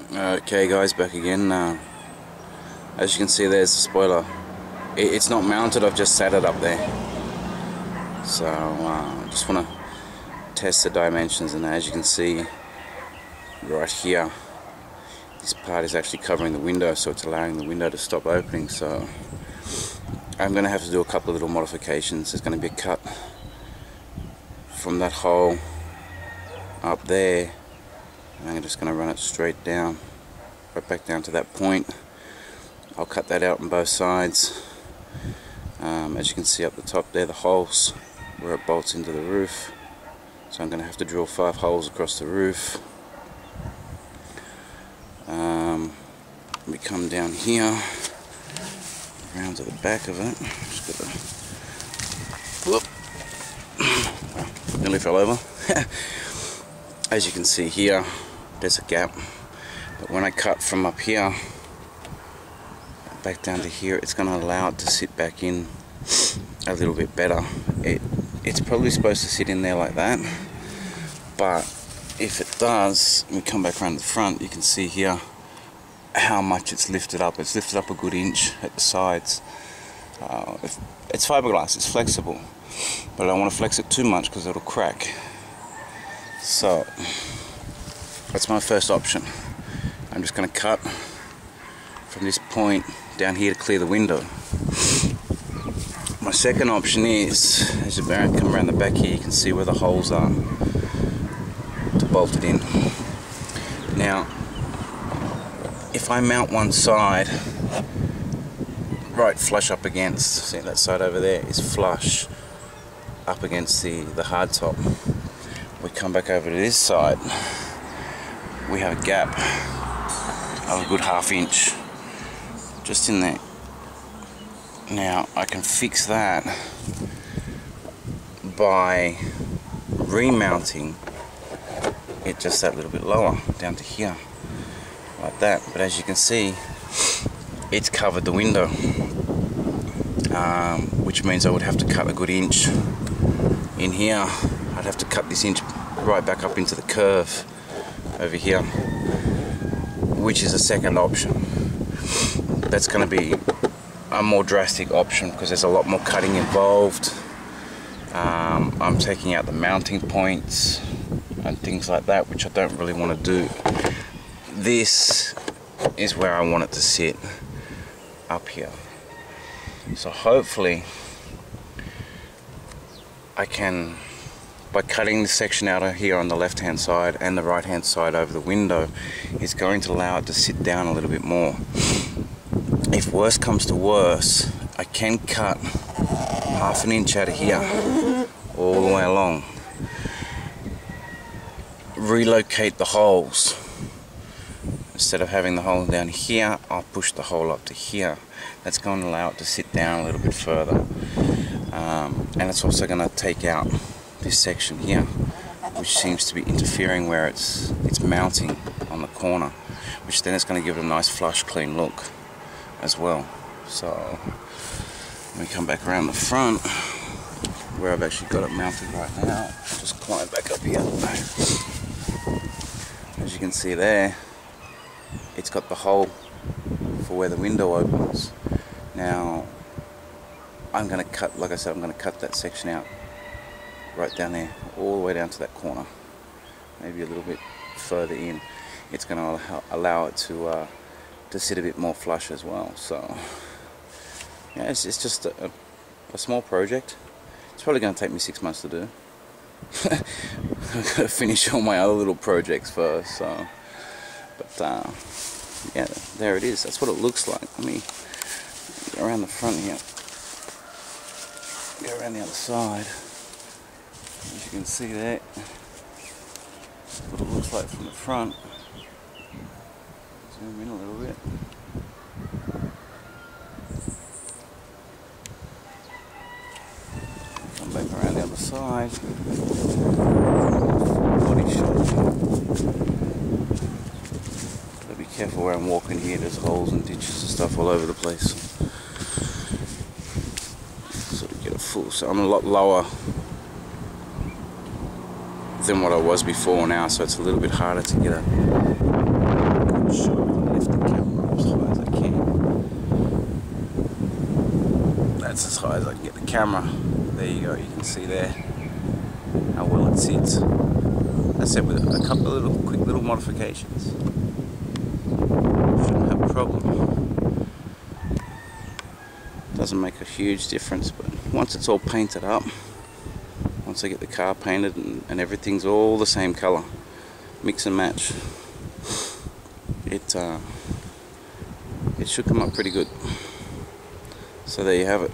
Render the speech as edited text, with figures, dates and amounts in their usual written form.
Okay guys, back again. As you can see, there's the spoiler. It's not mounted, I've just sat it up there. So just want to test the dimensions, and as you can see right here, this part is actually covering the window, so it's allowing the window to stop opening. So I'm going to have to do a couple of little modifications. There's going to be a cut from that hole up there, and I'm just going to run it straight down, right back down to that point. I'll cut that out on both sides. As you can see up the top there, the holes where it bolts into the roof. So I'm going to have to drill 5 holes across the roof. We come down here, around to the back of it. Just got to, nearly fell over. As you can see here, there's a gap, but when I cut from up here back down to here, it's going to allow it to sit back in a little bit better. It's probably supposed to sit in there like that, but if it does, we come back around the front, you can see here how much it's lifted up. It's lifted up a good inch at the sides. It's fiberglass, it's flexible, but I don't want to flex it too much because it'll crack. So that's my first option. I'm just going to cut from this point down here to clear the window. My second option is, as you come around the back here, you can see where the holes are to bolt it in. Now, if I mount one side right flush up against, see that side over there is flush up against the hard top. We come back over to this side, we have a gap of a good ½ inch just in there. Now I can fix that by remounting it just that little bit lower down to here like that, but as you can see, it's covered the window, which means I would have to cut a good inch in here. I'd have to cut this inch right back up into the curve over here, which is a second option. That's going to be a more drastic option because there's a lot more cutting involved. I'm taking out the mounting points and things like that, which I don't really want to do. This is where I want it to sit, up here. So hopefully I can, by cutting the section out of here on the left hand side and the right hand side over the window, is going to allow it to sit down a little bit more. If worse comes to worse, I can cut ½ inch out of here all the way along, relocate the holes. Instead of having the hole down here, I'll push the hole up to here. That's going to allow it to sit down a little bit further, and it's also going to take out this section here, which seems to be interfering where it's mounting on the corner, which then is going to give it a nice flush clean look as well. So when we come back around the front, where I've actually got it mounted right now, I'll just climb back up here. As you can see there, it's got the hole for where the window opens. Now I'm going to cut, like I said, I'm going to cut that section out right down there, all the way down to that corner, maybe a little bit further in. It's going to allow it to sit a bit more flush as well. So yeah, it's just a small project. It's probably going to take me 6 months to do. I've got to finish all my other little projects first. So, but yeah, there it is. That's what it looks like. Let me go around the front here, go around the other side. As you can see there, that's what it looks like from the front. Zoom in a little bit. Come back around the other side. Body shot. Gotta be careful where I'm walking here. There's holes and ditches and stuff all over the place. Sort of get a full. So I'm a lot lower than what I was before now, so it's a little bit harder to get a I'm sure if I lift the camera up as high as I can. That's as high as I can get the camera. There you go, you can see there how well it sits. That's it, with a couple of quick little modifications. Shouldn't have a problem. Doesn't make a huge difference, but once it's all painted up, once I get the car painted and everything's all the same colour, mix and match, it should come up pretty good. So there you have it.